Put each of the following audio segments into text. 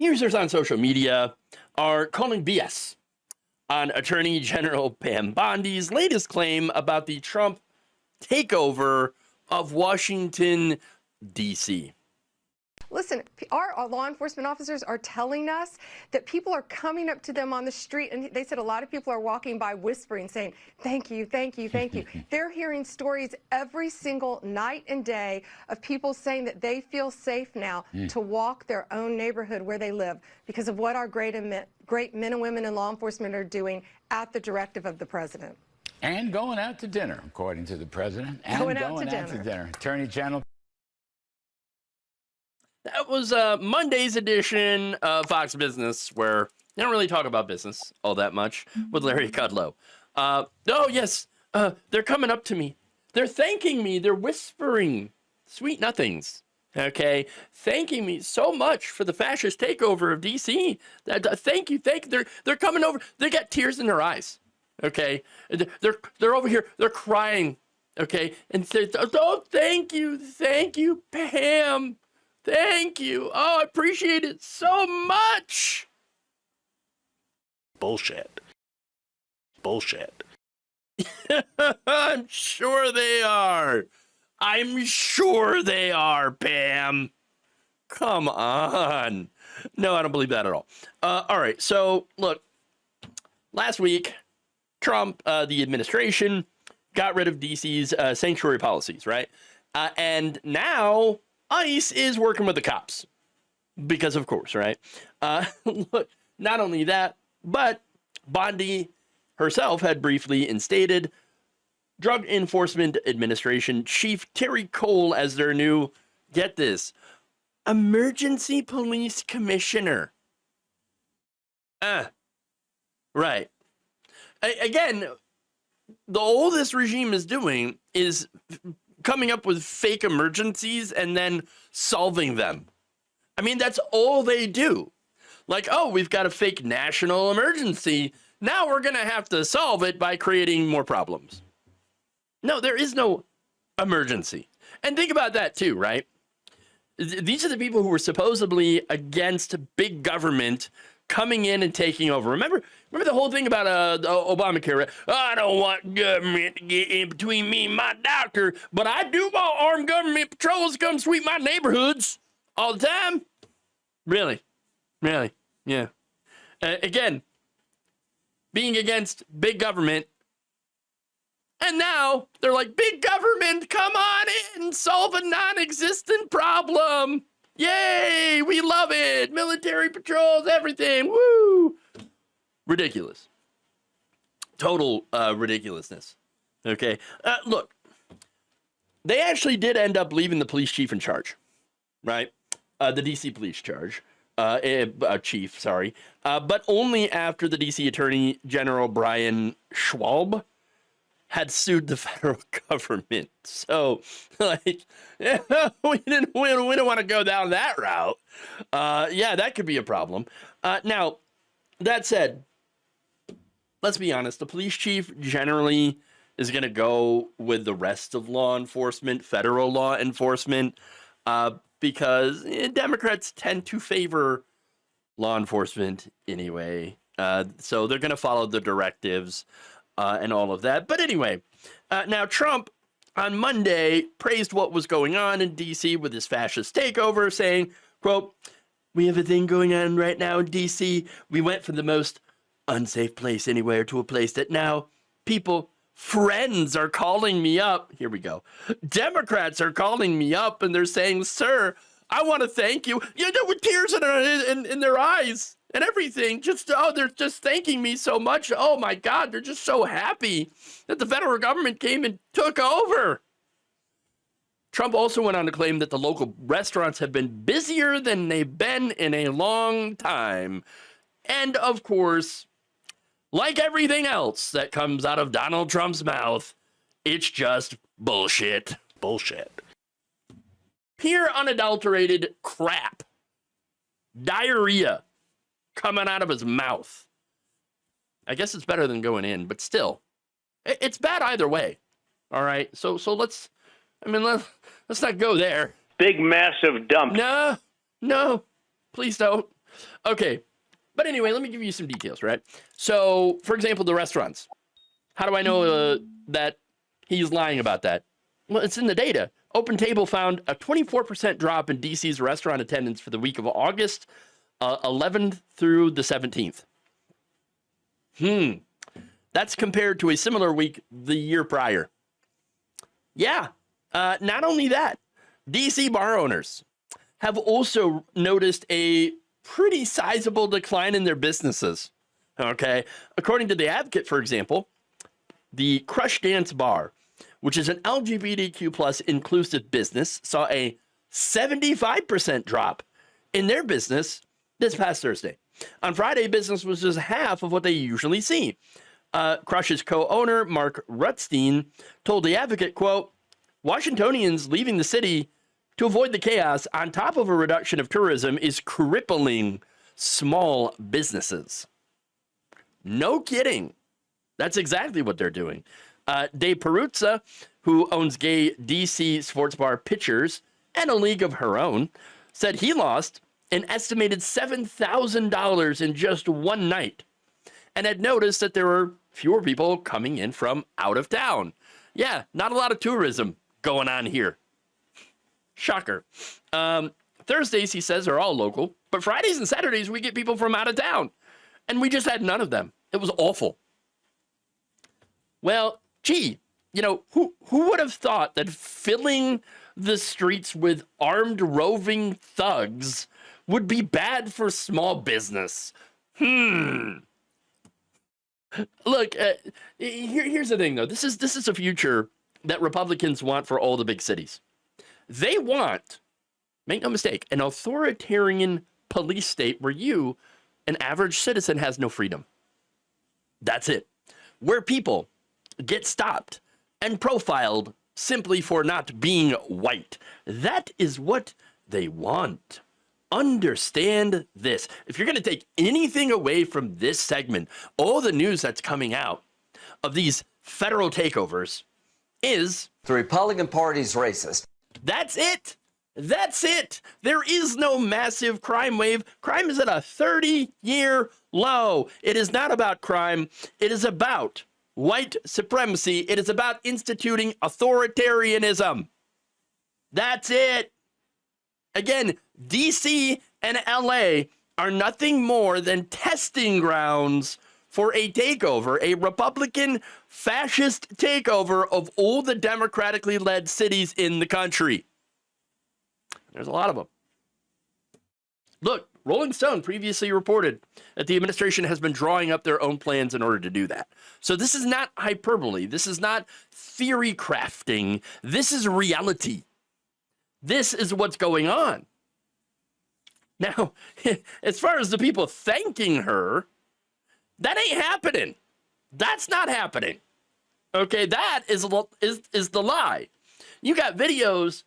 users on social media are calling BS on Attorney General Pam Bondi's latest claim about the Trump takeover of Washington, D.C. Listen, our law enforcement officers are telling us that people are coming up to them on the street, and they said a lot of people are walking by whispering, saying, thank you, thank you, thank you. They're hearing stories every single night and day of people saying that they feel safe now to walk their own neighborhood where they live because of what our great men and women in law enforcement are doing at the directive of the president. And going out to dinner, according to the president. And going out to dinner. Attorney General. That was Monday's edition of Fox Business, where they don't really talk about business all that much with Larry Kudlow. Oh, yes, they're coming up to me. They're thanking me. They're whispering sweet nothings, okay? Thanking me so much for the fascist takeover of D.C. Thank you. They're coming over. They got tears in their eyes, okay? They're over here. They're crying, okay? And say, oh, thank you, Pam. Thank you. Oh, I appreciate it so much. Bullshit. I'm sure they are. Pam. Come on. No, I don't believe that at all. All right. So, look, last week, Trump, the administration, got rid of DC's sanctuary policies, right? And now ICE is working with the cops because, of course, right? Look, not only that, but Bondi herself had briefly instated Drug Enforcement Administration Chief Terry Cole as their new, get this, emergency police commissioner. Right. Again, all this regime is doing is coming up with fake emergencies and then solving them. I mean, that's all they do. Like, oh, we've got a fake national emergency. Now we're going to have to solve it by creating more problems. No, there is no emergency. And think about that too, right? These are the people who were supposedly against big government coming in and taking over. Remember the whole thing about Obamacare, right? I don't want government to get in between me and my doctor, but I do want armed government patrols to come sweep my neighborhoods all the time. Really? Yeah. Again, being against big government, and now they're like, big government, come on in, solve a non-existent problem. Yay, we love it. Military patrols, everything. Woo. Ridiculous. Total ridiculousness. Okay. Look, they actually did end up leaving the police chief in charge, right? The DC police chief, sorry. But only after the DC Attorney General Brian Schwab had sued the federal government. So, like, we didn't want to go down that route. Yeah, that could be a problem. Now, that said, let's be honest. The police chief generally is going to go with the rest of law enforcement, federal law enforcement, because Democrats tend to favor law enforcement anyway. So they're going to follow the directives and all of that. But anyway, now Trump on Monday praised what was going on in D.C. with his fascist takeover, saying, quote, "We have a thing going on right now in D.C. We went from the most unsafe place anywhere to a place that now friends are calling me up." Here we go. Democrats are calling me up and they're saying, "Sir, I want to thank you." You know, with tears in their eyes and everything. They're just thanking me so much. Oh my God, they're just so happy that the federal government came and took over. Trump also went on to claim that the local restaurants have been busier than they've been in a long time. And of course, like everything else that comes out of Donald Trump's mouth, it's just bullshit. Pure unadulterated crap. Diarrhea coming out of his mouth. I guess it's better than going in, but still, it's bad either way. All right, so let's not go there. Big massive dump. No, please don't. Okay. But anyway, let me give you some details, right? So, for example, the restaurants. How do I know that he's lying about that? Well, it's in the data. OpenTable found a 24% drop in DC's restaurant attendance for the week of August 11th through the 17th. That's compared to a similar week the year prior. Yeah. Not only that, DC bar owners have also noticed a pretty sizable decline in their businesses. Okay. According to The Advocate, for example, the Crush Dance Bar, which is an LGBTQ plus inclusive business, saw a 75% drop in their business this past Thursday. On Friday, business was just half of what they usually see. Crush's co-owner, Mark Rutstein, told The Advocate, quote, Washingtonians leaving the city to avoid the chaos on top of a reduction of tourism is crippling small businesses. No kidding. That's exactly what they're doing. Dave Peruzza, who owns gay DC sports bar Pitchers and a league of her own, said he lost an estimated $7,000 in just one night and had noticed that there were fewer people coming in from out of town. Yeah, not a lot of tourism going on here. Shocker. Thursdays, he says, are all local, but Fridays and Saturdays, we get people from out of town. And we just had none of them. It was awful. Well, gee, who would have thought that filling the streets with armed roving thugs would be bad for small business? Look, here's the thing, though. This is a future that Republicans want for all the big cities. They want, make no mistake, an authoritarian police state where you, an average citizen, has no freedom. That's it. Where people get stopped and profiled simply for not being white. That is what they want. Understand this. If you're going to take anything away from this segment, all the news that's coming out of these federal takeovers is the Republican Party's racist. That's it. That's it. There is no massive crime wave. Crime is at a 30-year low. It is not about crime. It is about white supremacy. It is about instituting authoritarianism. That's it. Again, DC and LA are nothing more than testing grounds for a takeover, a Republican fascist takeover of all the democratically led cities in the country. There's a lot of them. Look, Rolling Stone previously reported that the administration has been drawing up their own plans in order to do that. So this is not hyperbole. This is not theory crafting. This is reality. This is what's going on. Now, as far as the people thanking her, that ain't happening. That's not happening. Okay, that is the lie. You got videos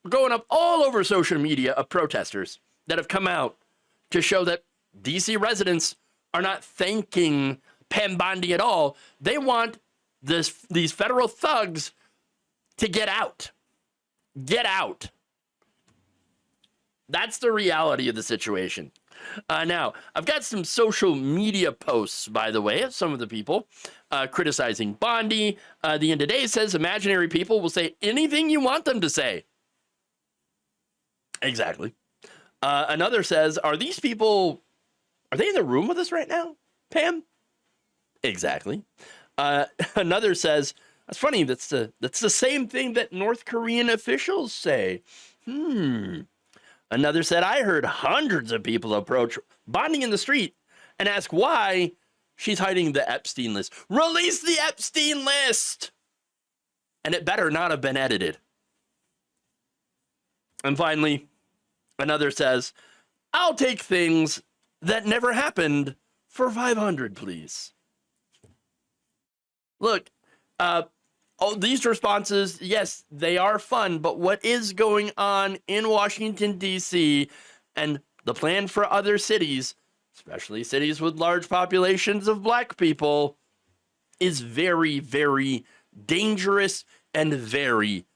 going up all over social media of protesters that have come out to show that DC residents are not thanking Pam Bondi at all. They want these federal thugs to get out. Get out. That's the reality of the situation. Now, I've got some social media posts, by the way, of some of the people criticizing Bondi. The end of day says imaginary people will say anything you want them to say. Exactly. Another says, are these people, are they in the room with us right now, Pam? Exactly. Another says, that's funny, that's the same thing that North Korean officials say. Another said, I heard hundreds of people approach Bondi in the street and ask why she's hiding the Epstein list. Release the Epstein list! And it better not have been edited. And finally, another says, I'll take things that never happened for 500, please. Look, these responses, yes, they are fun, but what is going on in Washington, D.C., and the plan for other cities, especially cities with large populations of black people, is very, very dangerous and very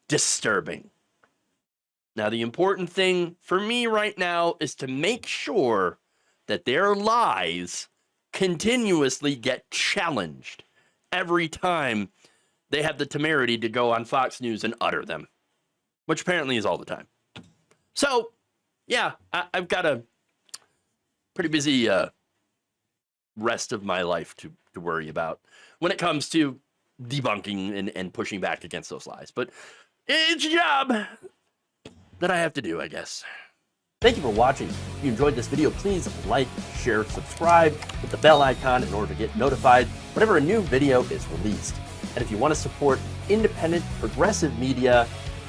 disturbing. Now, the important thing for me right now is to make sure that their lies continuously get challenged every time they have the temerity to go on Fox News and utter them, which apparently is all the time. So, yeah, I've got a pretty busy rest of my life to worry about when it comes to debunking and pushing back against those lies. But it's a job that I have to do, I guess. Thank you for watching. If you enjoyed this video, please like, share, subscribe with the bell icon in order to get notified whenever a new video is released. And if you want to support independent, progressive media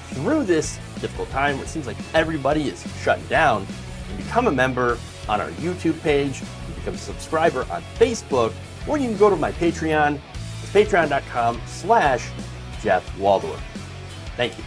through this difficult time where it seems like everybody is shutting down, you can become a member on our YouTube page, you can become a subscriber on Facebook, or you can go to my Patreon. It's patreon.com/Jeff Waldorf. Thank you.